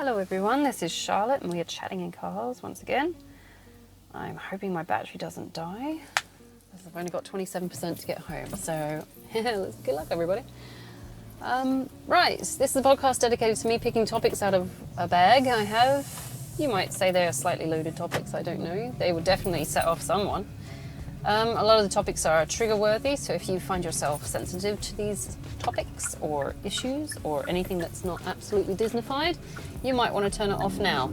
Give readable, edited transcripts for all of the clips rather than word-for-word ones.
Hello everyone, this is Charlotte and we are chatting in cars once again. I'm hoping my battery doesn't die because I've only got 27% to get home, so good luck everybody. Right, this is a podcast dedicated to me picking topics out of a bag I have. You might say they are slightly loaded topics, I don't know. They will definitely set off someone. A lot of the topics are trigger worthy, so if you find yourself sensitive to these topics or issues or anything that's not absolutely Disneyfied, you might want to turn it off now.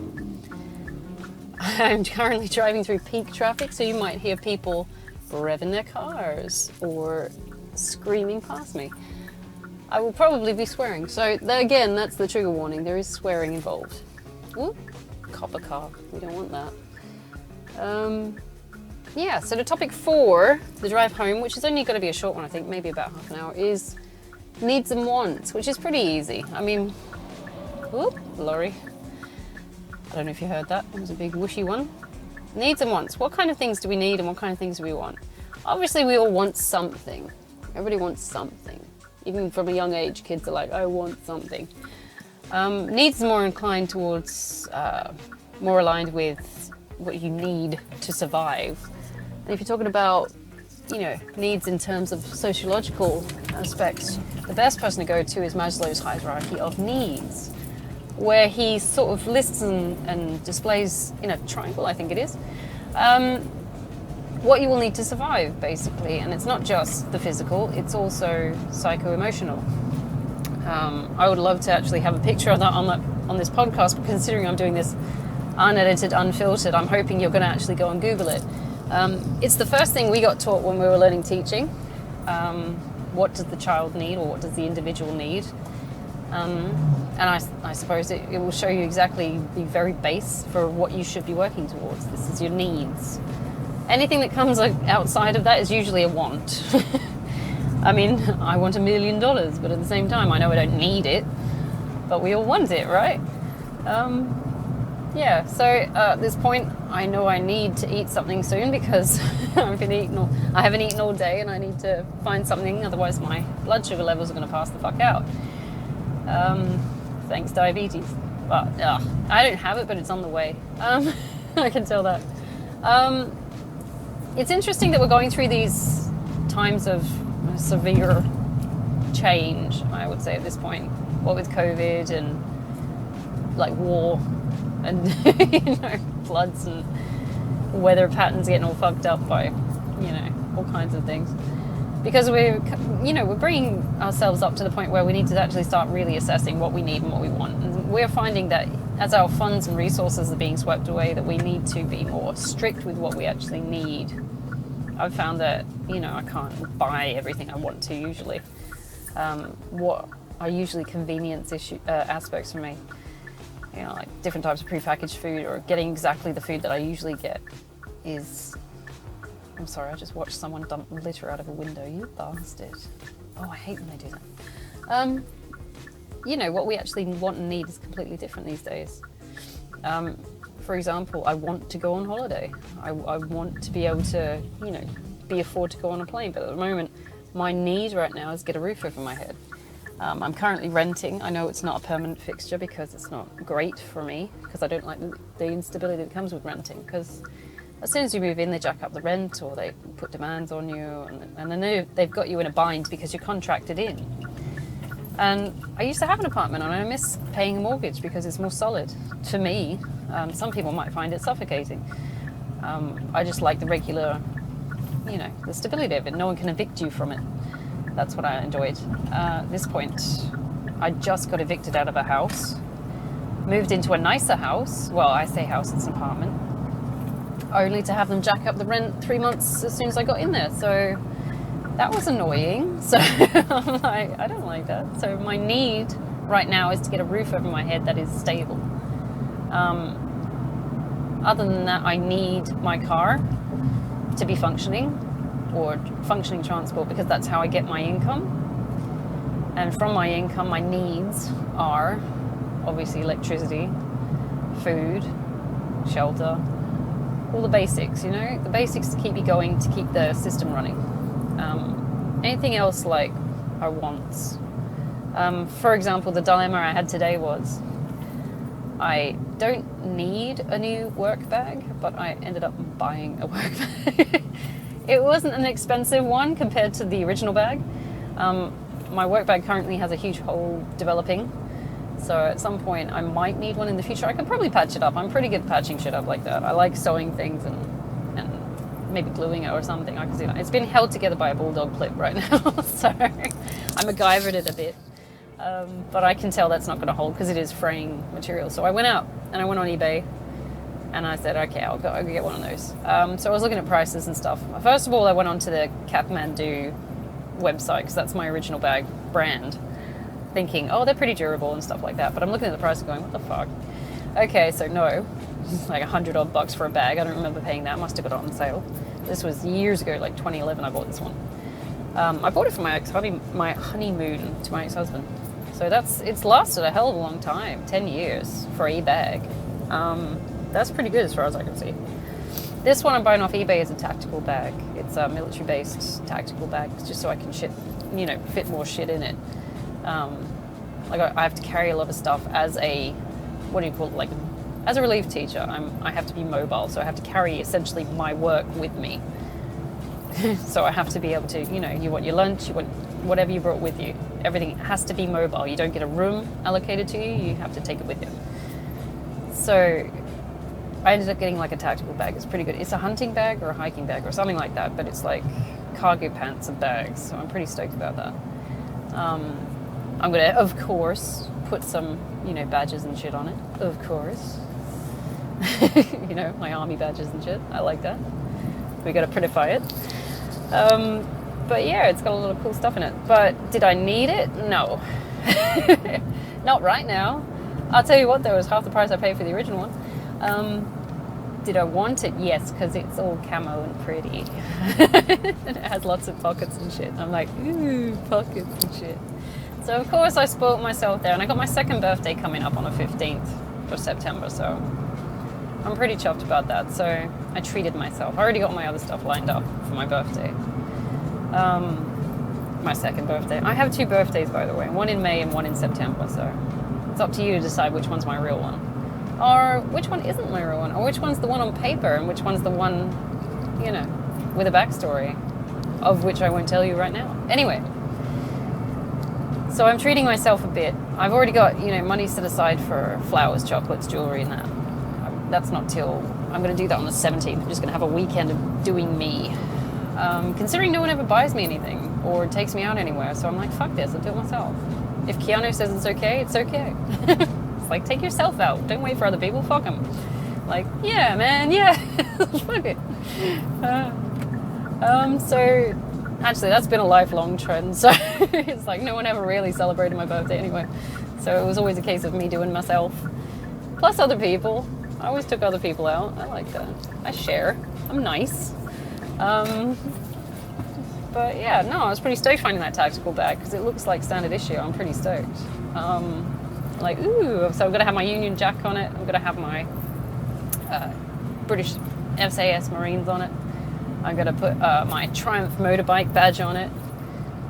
I'm currently driving through peak traffic, so you might hear people revving their cars or screaming past me. I will probably be swearing, so again, that's the trigger warning. There is swearing involved. Ooh, copper car, we don't want that. Yeah, so the topic for the drive home, which is only going to be a short one, I think, maybe about half an hour, is needs and wants, which is pretty easy. I mean, whoop, lorry. I don't know if you heard that. It was a big whooshy one. Needs and wants. What kind of things do we need and what kind of things do we want? Obviously, we all want something. Everybody wants something. Even from a young age, kids are like, I want something. Needs are more inclined towards, more aligned with what you need to survive. And if you're talking about, needs in terms of sociological aspects, the best person to go to is Maslow's hierarchy of needs, where he sort of lists and displays in a triangle, I think it is, what you will need to survive, basically. And it's not just the physical, it's also psycho-emotional. I would love to actually have a picture of that on this podcast, but considering I'm doing this unedited, unfiltered, I'm hoping you're going to actually go and Google it. It's the first thing we got taught when we were learning teaching. What does the child need, or what does the individual need? And I suppose it will show you exactly the very base for what you should be working towards. This is your needs. Anything that comes outside of that is usually a want. I mean, I want $1 million, but at the same time, I know I don't need it, but we all want it, right? Yeah, so at this point, I know I need to eat something soon because I haven't eaten all day and I need to find something, otherwise my blood sugar levels are going to pass the fuck out. Thanks, diabetes. But I don't have it, but it's on the way. I can tell that. It's interesting that we're going through these times of severe change, I would say, at this point. What with COVID and war and floods and weather patterns getting all fucked up by all kinds of things, because we're bringing ourselves up to the point where we need to actually start really assessing what we need and what we want. And we're finding that as our funds and resources are being swept away, that we need to be more strict with what we actually need. I've found that I can't buy everything I want to usually. What are usually convenience aspects for me, like different types of prepackaged food or getting exactly the food that I usually get is... I'm sorry, I just watched someone dump litter out of a window. You bastard. Oh, I hate when they do that. What we actually want and need is completely different these days. For example, I want to go on holiday. I want to be able to, afford to go on a plane. But at the moment, my need right now is get a roof over my head. I'm currently renting. I know it's not a permanent fixture because it's not great for me, because I don't like the instability that comes with renting. Because as soon as you move in, they jack up the rent or they put demands on you, and I know they've got you in a bind because you're contracted in. And I used to have an apartment and I miss paying a mortgage because it's more solid to me. Some people might find it suffocating. I just like the regular, the stability of it. No one can evict you from it. That's what I enjoyed. At this point, I just got evicted out of a house, moved into a nicer house. Well, I say house, it's an apartment. Only to have them jack up the rent 3 months as soon as I got in there. So that was annoying. So I'm like, I don't like that. So my need right now is to get a roof over my head that is stable. Other than that, I need my car to be functioning, or functioning transport, because that's how I get my income. And from my income, my needs are obviously electricity, food, shelter, all the basics, the basics to keep you going, to keep the system running. Anything else are wants. For example, the dilemma I had today was I don't need a new work bag, but I ended up buying a work bag. It wasn't an expensive one compared to the original bag. My work bag currently has a huge hole developing, so at some point I might need one in the future. I could probably patch it up. I'm pretty good at patching shit up like that. I like sewing things and maybe gluing it or something. I can see that. It's been held together by a bulldog clip right now, so I MacGyvered it a bit. But I can tell that's not going to hold because it is fraying material. So I went out and I went on eBay and I said, okay, I'll go get one of those. So I was looking at prices and stuff. First of all, I went onto the Kathmandu website because that's my original bag brand, thinking, oh, they're pretty durable and stuff like that. But I'm looking at the price and going, what the fuck? Okay, so no, it's like $100 odd bucks for a bag. I don't remember paying that. Must have got it on sale. This was years ago, like 2011. I bought this one. I bought it for my honeymoon to my ex-husband. So it's lasted a hell of a long time, 10 years for a bag. That's pretty good as far as I can see. This one I'm buying off eBay is a tactical bag. It's a military-based tactical bag, just so I can fit more shit in it. Like I have to carry a lot of stuff as a, what do you call it, like as a relief teacher. I have to be mobile, so I have to carry essentially my work with me. So I have to be able to, you want your lunch, you want whatever you brought with you. Everything has to be mobile. You don't get a room allocated to you. You have to take it with you. So I ended up getting like a tactical bag. It's pretty good. It's a hunting bag or a hiking bag or something like that, but it's like cargo pants and bags. So I'm pretty stoked about that. I'm going to, of course, put some, badges and shit on it. Of course. My army badges and shit. I like that. We got to prettify it. But yeah, it's got a lot of cool stuff in it. But did I need it? No. Not right now. I'll tell you what, though, it was half the price I paid for the original one. Did I want it? Yes, because it's all camo and pretty. And it has lots of pockets and shit. I'm like, ooh, pockets and shit. So, of course, I spoilt myself there. And I got my second birthday coming up on the 15th of September, so I'm pretty chuffed about that. So I treated myself. I already got my other stuff lined up for my birthday. My second birthday. I have 2 birthdays, by the way. One in May and one in September, so it's up to you to decide which one's my real one. Or which one isn't my real one. Or which one's the one on paper and which one's the one, with a backstory, of which I won't tell you right now. Anyway, so I'm treating myself a bit. I've already got, money set aside for flowers, chocolates, jewelry and that. That's not till, I'm going to do that on the 17th. I'm just going to have a weekend of doing me. Considering no one ever buys me anything or takes me out anywhere, so I'm like, fuck this, I'll do it myself. If Keanu says it's okay, it's okay. It's like, take yourself out. Don't wait for other people. Fuck them. Like, yeah, man, yeah. Fuck it. So, actually, that's been a lifelong trend. So, it's like no one ever really celebrated my birthday anyway. So, it was always a case of me doing myself. Plus other people. I always took other people out. I like that. I share. I'm nice. But yeah, no, I was pretty stoked finding that tactical bag because it looks like standard issue. I'm pretty stoked. Like, ooh, so I'm going to have my Union Jack on it. I'm going to have my British SAS Marines on it. I'm going to put my Triumph motorbike badge on it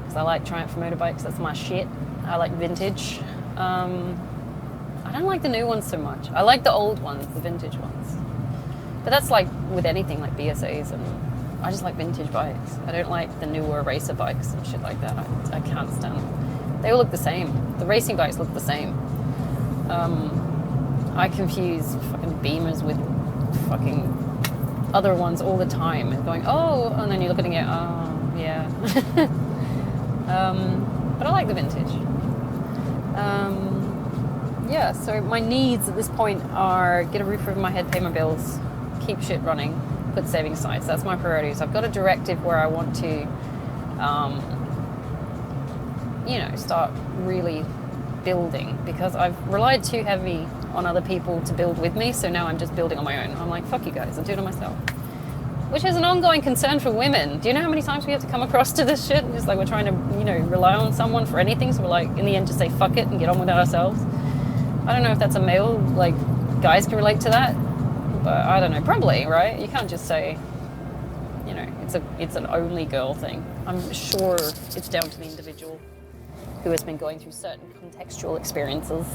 because I like Triumph motorbikes. That's my shit. I like vintage. I don't like the new ones so much. I like the old ones, the vintage ones. But that's like with anything like BSAs, and I just like vintage bikes. I don't like the newer racer bikes and shit like that. I can't stand them. They all look the same. The racing bikes look the same. I confuse fucking Beamers with fucking other ones all the time and going, oh, and then you're looking at, oh, yeah. But I like the vintage. Yeah, so my needs at this point are get a roof over my head, pay my bills, keep shit running, put savings aside. So that's my priorities. I've got a directive where I want to, start really building because I've relied too heavy on other people to build with me. So now I'm just building on my own. I'm like, fuck you guys, I'll do it on myself. Which is an ongoing concern for women. Do you know how many times we have to come across to this shit? Just like we're trying to, rely on someone for anything. So we're like, in the end, just say fuck it and get on with it ourselves. I don't know if that's a male, like, guys can relate to that. But I don't know, probably, right? You can't just say, it's an only girl thing. I'm sure it's down to the individual who has been going through certain contextual experiences.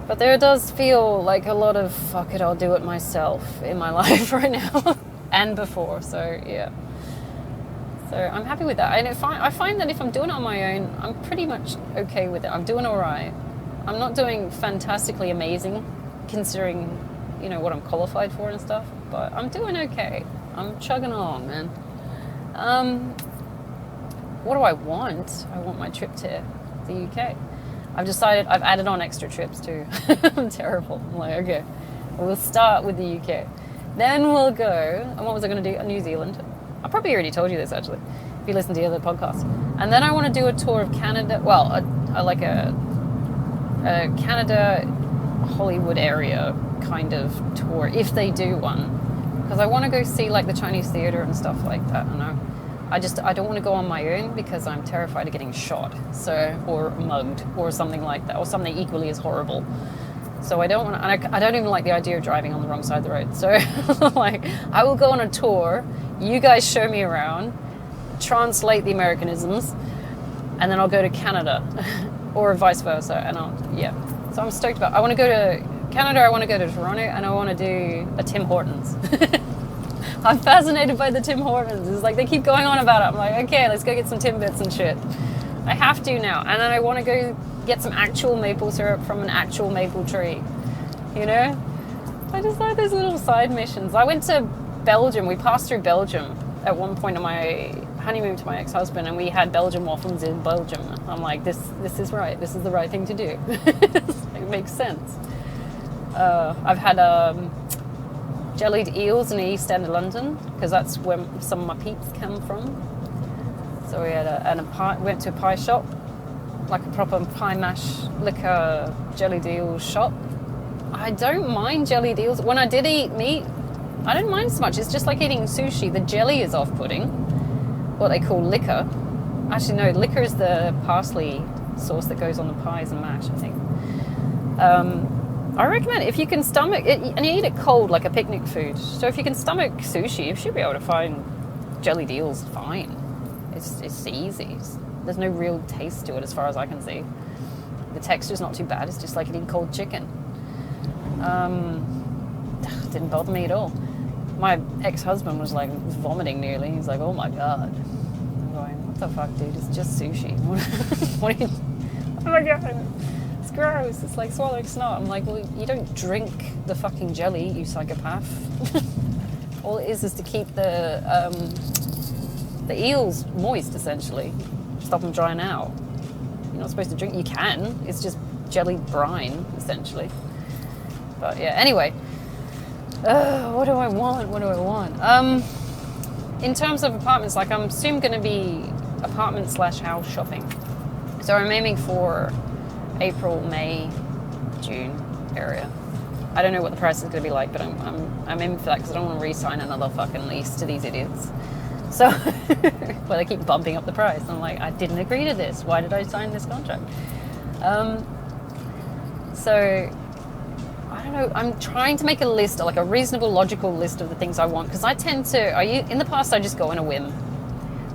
But there does feel like a lot of fuck it, I'll do it myself in my life right now and before. So yeah. So I'm happy with that. And I find that if I'm doing it on my own, I'm pretty much okay with it. I'm doing all right. I'm not doing fantastically amazing considering, you know, what I'm qualified for and stuff, but I'm doing okay. I'm chugging along, man. What do I want? I want my trip to the UK. I've decided I've added on extra trips too. I'm terrible. I'm like, okay, we'll start with the UK. Then we'll go, and what was I going to do? New Zealand. I probably already told you this actually, if you listen to the other podcasts. And then I want to do a tour of Canada. Well, like a Canada, Hollywood area kind of tour, if they do one. Because I want to go see like the Chinese theater and stuff like that. I don't want to go on my own because I'm terrified of getting shot, or mugged, or something like that, or something equally as horrible. So I don't want to, and I don't even like the idea of driving on the wrong side of the road. So like, I will go on a tour, you guys show me around, translate the Americanisms, and then I'll go to Canada, or vice versa, and So I'm stoked about it. I want to go to Canada, I want to go to Toronto, and I want to do a Tim Hortons. I'm fascinated by the Tim Hortons. It's like they keep going on about it. I'm like, okay, let's go get some Timbits and shit. I have to now. And then I want to go get some actual maple syrup from an actual maple tree. You know? I just like those little side missions. I went to Belgium. We passed through Belgium at one point on my honeymoon to my ex-husband, and we had Belgian waffles in Belgium. I'm like, this is right. This is the right thing to do. It makes sense. I've had jellied eels in the East End of London, because that's where some of my peeps come from. So we had went to a pie shop, like a proper pie mash liquor jellied eel shop. I don't mind jellied eels. When I did eat meat, I don't mind so much. It's just like eating sushi. The jelly is off-putting, what they call liquor. Actually, no, liquor is the parsley sauce that goes on the pies and mash, I think. I recommend it if you can stomach it, and you eat it cold like a picnic food. So if you can stomach sushi, you should be able to find jellied eels fine. It's easy. There's no real taste to it as far as I can see. The texture's not too bad. It's just like eating cold chicken. Didn't bother me at all. My ex-husband was like vomiting nearly. He's like, oh my God. I'm going, what the fuck, dude? It's just sushi. What are you... Oh my God. It's gross. It's like swallowing snot. I'm like, well, you don't drink the fucking jelly, you psychopath. All it is to keep the eels moist, essentially. Stop them drying out. You're not supposed to drink. You can. It's just jellied brine, essentially. But yeah, anyway. What do I want? In terms of apartments, like I'm soon going to be apartment/house shopping. So I'm aiming for April, May, June area. I don't know what the price is going to be like, but I'm aiming for that because I don't want to re-sign another fucking lease to these idiots. So, well, they keep bumping up the price. I'm like, I didn't agree to this. Why did I sign this contract? So, I don't know. I'm trying to make a list, like a reasonable, logical list of the things I want, because I tend to. In the past, I just go on a whim.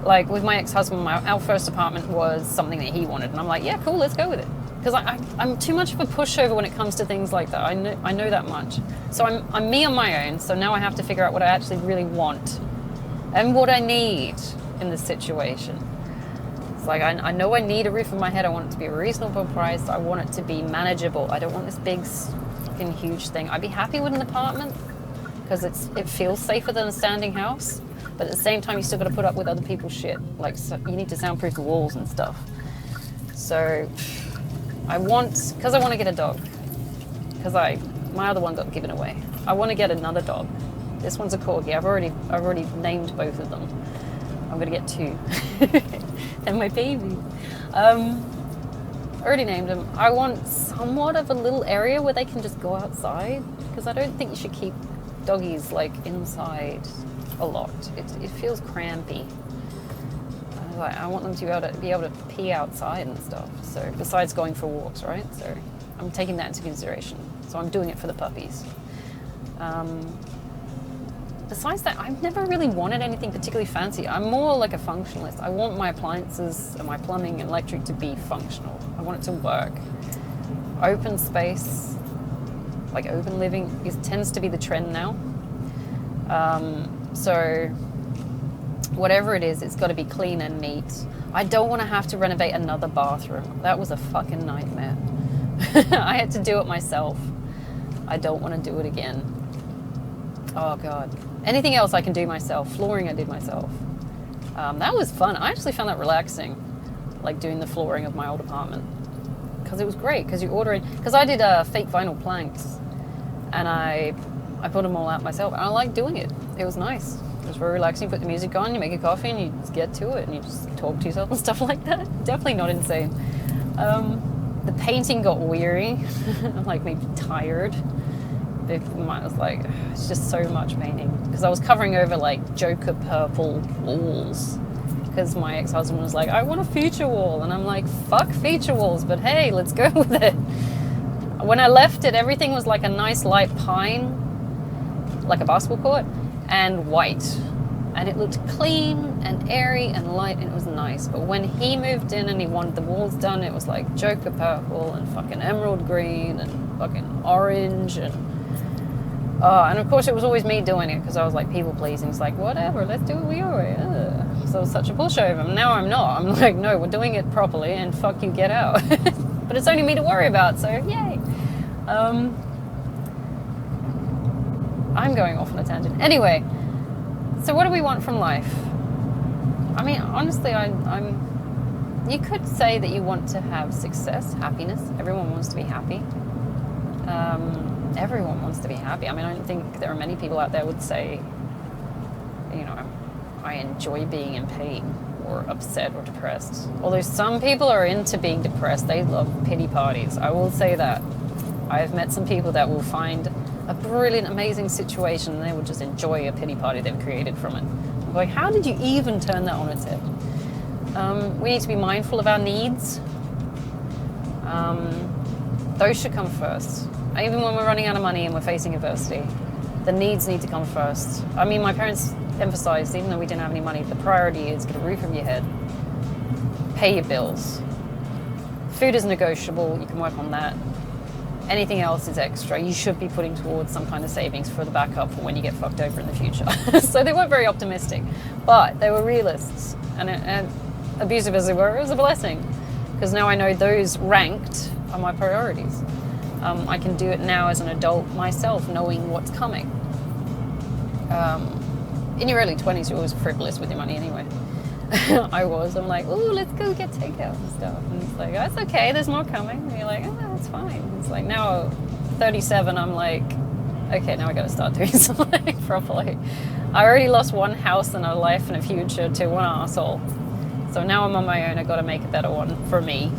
Like with my ex-husband, our first apartment was something that he wanted, and I'm like, yeah, cool, let's go with it. Because I'm too much of a pushover when it comes to things like that. I know that much. So I'm me on my own. So now I have to figure out what I actually really want and what I need in this situation. It's like I know I need a roof over my head. I want it to be a reasonable price. I want it to be manageable. I don't want this big fucking huge thing. I'd be happy with an apartment because it feels safer than a standing house. But at the same time, you still got to put up with other people's shit. Like, so you need to soundproof the walls and stuff. So because I want to get a dog. Because my other one got given away. I want to get another dog. This one's a corgi. I've already named both of them. I'm gonna get 2. And my baby. I already named them. I want somewhat of a little area where they can just go outside. Because I don't think you should keep doggies like inside a lot. It feels crampy. I want them to be able to pee outside and stuff. So besides going for walks, right? So I'm taking that into consideration. So I'm doing it for the puppies. Besides that, I've never really wanted anything particularly fancy. I'm more like a functionalist. I want my appliances and my plumbing and electric to be functional. I want it to work. Open space. Like open living tends to be the trend now. So whatever it is, it's got to be clean and neat. I don't want to have to renovate another bathroom. That was a fucking nightmare. I had to do it myself. I don't want to do it again. Oh God. Anything else I can do myself. Flooring I did myself. That was fun. I actually found that relaxing, like doing the flooring of my old apartment, because it was great. Because you order it. Because I did fake vinyl planks, and I put them all out myself, and I liked doing it. It was nice. It was very relaxing. You put the music on, you make a coffee, and you just get to it, and you just talk to yourself and stuff like that. Definitely not insane. The painting got weary. I'm like maybe tired. I was like, it's just so much painting, because I was covering over like Joker purple walls, because my ex-husband was like, I want a feature wall, and I'm like, fuck feature walls, but hey, let's go with it. When I left it, everything was like a nice light pine, like a basketball court, and white, and it looked clean and airy and light, and it was nice. But when he moved in and he wanted the walls done, it was like Joker purple and fucking emerald green and fucking orange, and of course it was always me doing it, because I was like people pleasing. It's like, whatever, let's do it your way. So it was such a pushover. Now I'm not. I'm like, no, we're doing it properly, and fuck you, get out. But it's only me to worry about, so yay. I'm going off on a tangent. Anyway, so what do we want from life? I mean, honestly, you could say that you want to have success, happiness. Everyone wants to be happy. Everyone wants to be happy. I mean, I don't think there are many people out there would say, you know, I enjoy being in pain or upset or depressed. Although some people are into being depressed. They love pity parties. I will say that. I've met some people that will find a brilliant, amazing situation, and they will just enjoy a pity party they've created from it. I'm like, how did you even turn that on its head? We need to be mindful of our needs. Those should come first. Even when we're running out of money and we're facing adversity, the needs need to come first. I mean, my parents emphasized, even though we didn't have any money, the priority is get a roof over your head, pay your bills. Food is negotiable, you can work on that. Anything else is extra. You should be putting towards some kind of savings for the backup for when you get fucked over in the future. So they weren't very optimistic, but they were realists. And abusive as they were, it was a blessing, because now I know those ranked are my priorities. I can do it now as an adult myself, knowing what's coming. In your early 20s, you're always frivolous with your money anyway. I'm like, ooh, let's go get takeout and stuff. And it's like, oh, it's okay, there's more coming. And you're like, oh, that's fine. It's like, now 37, I'm like, okay, now I gotta start doing something properly. I already lost one house and a life and a future to one arsehole. So now I'm on my own, I gotta make a better one for me.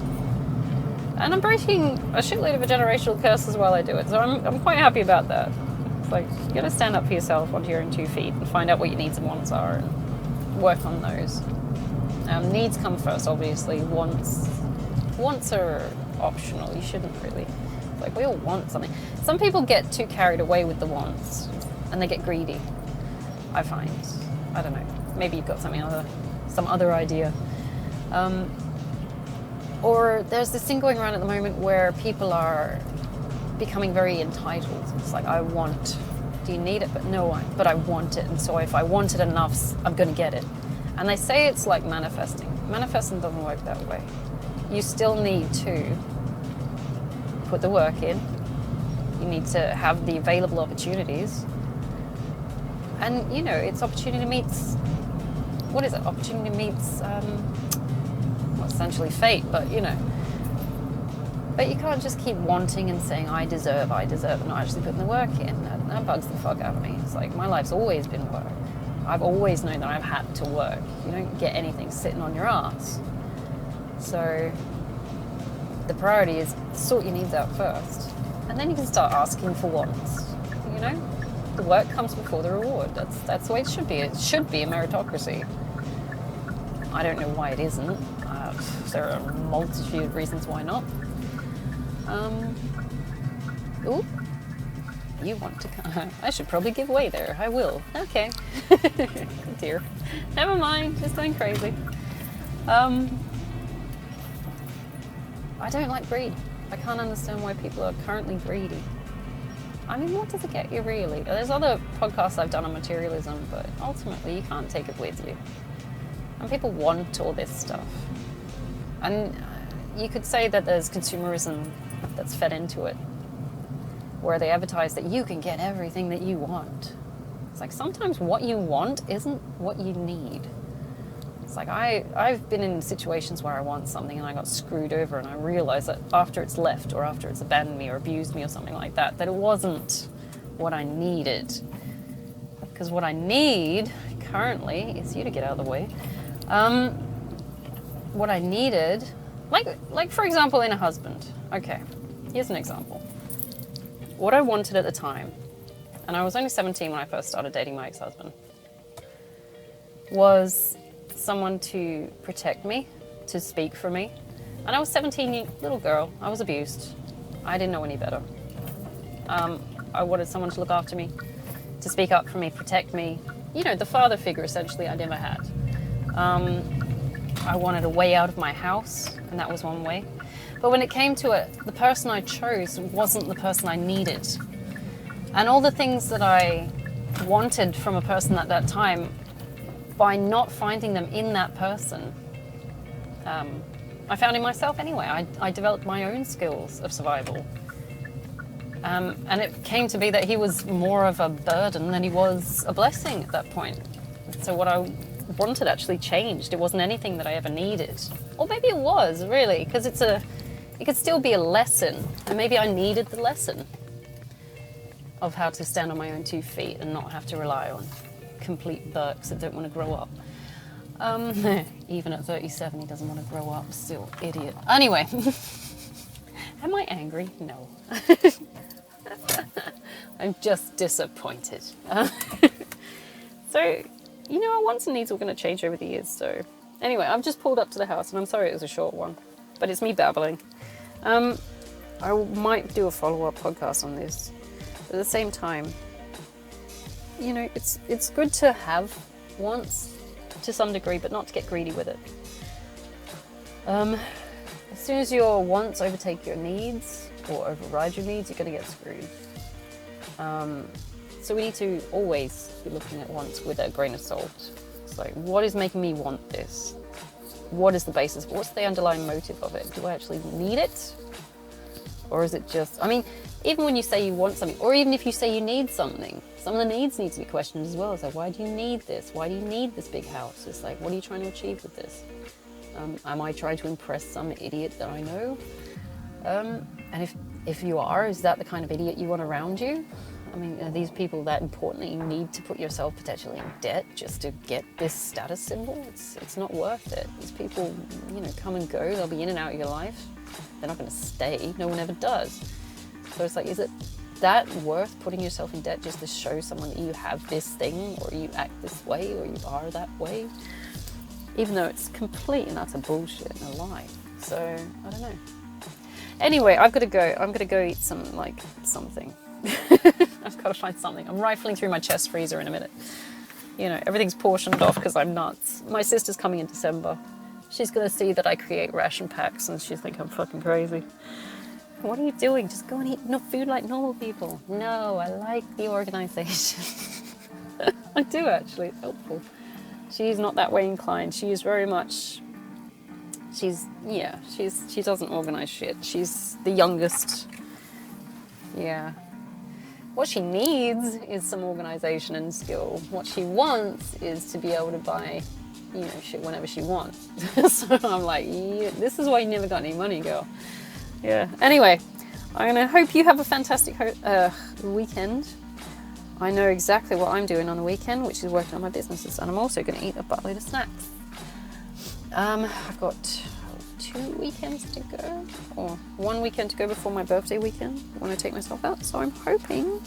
And I'm breaking a shitload of generational curses while I do it. So I'm quite happy about that. It's like, you gotta stand up for yourself onto your own 2 feet and find out what your needs and wants are and work on those. Needs come first, obviously. Wants are optional. You shouldn't really. It's like, we all want something. Some people get too carried away with the wants and they get greedy, I find. I don't know. Maybe you've got some other idea. Or there's this thing going around at the moment where people are becoming very entitled. It's like, I want. Do you need it? But no, but I want it. And so if I want it enough, I'm going to get it. And they say it's like manifesting. Manifesting doesn't work that way. You still need to put the work in. You need to have the available opportunities. And, you know, it's opportunity meets... What is it? Opportunity meets... well, essentially fate, but, you know. But you can't just keep wanting and saying, I deserve, and not actually putting the work in. That bugs the fuck out of me. It's like, my life's always been work. I've always known that I've had to work. You don't get anything sitting on your ass. So the priority is sort your needs out first. And then you can start asking for wants. You know? The work comes before the reward. That's the way it should be. It should be a meritocracy. I don't know why it isn't. There are a multitude of reasons why not. Ooh. You want to come? I should probably give way there. I will. Okay. Dear. Never mind. Just going crazy. I don't like greed. I can't understand why people are currently greedy. I mean, what does it get you really? There's other podcasts I've done on materialism, but ultimately you can't take it with you. And people want all this stuff. And you could say that there's consumerism that's fed into it, where they advertise that you can get everything that you want. It's like sometimes what you want isn't what you need. It's like I've been in situations where I want something and I got screwed over, and I realized that after it's left or after it's abandoned me or abused me or something like that, that it wasn't what I needed. Because what I need currently is you to get out of the way. What I needed, like for example in a husband. Okay, here's an example. What I wanted at the time, and I was only 17 when I first started dating my ex-husband, was someone to protect me, to speak for me. And I was 17, little girl. I was abused. I didn't know any better. I wanted someone to look after me, to speak up for me, protect me. You know, the father figure essentially I never had. I wanted a way out of my house, and that was one way. But when it came to it, the person I chose wasn't the person I needed. And all the things that I wanted from a person at that time, by not finding them in that person, I found in myself anyway. I developed my own skills of survival. And it came to be that he was more of a burden than he was a blessing at that point. So what I wanted actually changed. It wasn't anything that I ever needed. Or maybe it was, really, because it could still be a lesson. And maybe I needed the lesson of how to stand on my own 2 feet and not have to rely on complete burks that don't want to grow up. Even at 37, he doesn't want to grow up. Still idiot. Anyway, am I angry? No. I'm just disappointed. So, you know, our wants and needs are going to change over the years. So, anyway, I've just pulled up to the house, and I'm sorry it was a short one, but it's me babbling. I might do a follow-up podcast on this. But at the same time, you know, it's good to have wants to some degree, but not to get greedy with it. As soon as your wants overtake your needs or override your needs, you're going to get screwed. So we need to always be looking at wants with a grain of salt. It's like, what is making me want this? What is the basis? What's the underlying motive of it? Do I actually need it? Or is it just, I mean, even when you say you want something, or even if you say you need something, some of the needs need to be questioned as well. It's like, why do you need this? Why do you need this big house? It's like, what are you trying to achieve with this? Am I trying to impress some idiot that I know? And if you are, is that the kind of idiot you want around you? I mean, are these people that important that you need to put yourself potentially in debt just to get this status symbol? It's not worth it. These people, you know, come and go. They'll be in and out of your life. They're not going to stay. No one ever does. So it's like, is it that worth putting yourself in debt just to show someone that you have this thing, or you act this way, or you are that way? Even though it's complete and utter bullshit and a lie. So, I don't know. Anyway, I've got to go. I'm going to go eat something. I've got to find something. I'm rifling through my chest freezer in a minute. You know, everything's portioned off because I'm nuts. My sister's coming in December. She's going to see that I create ration packs and she'll think I'm fucking crazy. What are you doing? Just go and eat food like normal people. No, I like the organisation. I do, actually. It's helpful. She's not that way inclined. She is very much... She doesn't organise shit. She's the youngest. Yeah. What she needs is some organisation and skill. What she wants is to be able to buy, you know, shit whenever she wants. So I'm like, yeah, this is why you never got any money, girl. Yeah. Anyway, I'm going to hope you have a fantastic weekend. I know exactly what I'm doing on the weekend, which is working on my businesses, and I'm also going to eat a buttload of snacks. I've got 2 weekends to go, or 1 weekend to go before my birthday weekend when I take myself out, so I'm hoping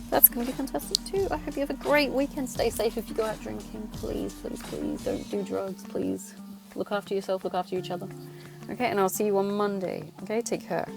that's going to be fantastic too. I hope you have a great weekend. Stay safe if you go out drinking. Please, please, please don't do drugs, please. Look after yourself, look after each other. Okay, and I'll see you on Monday. Okay, take care.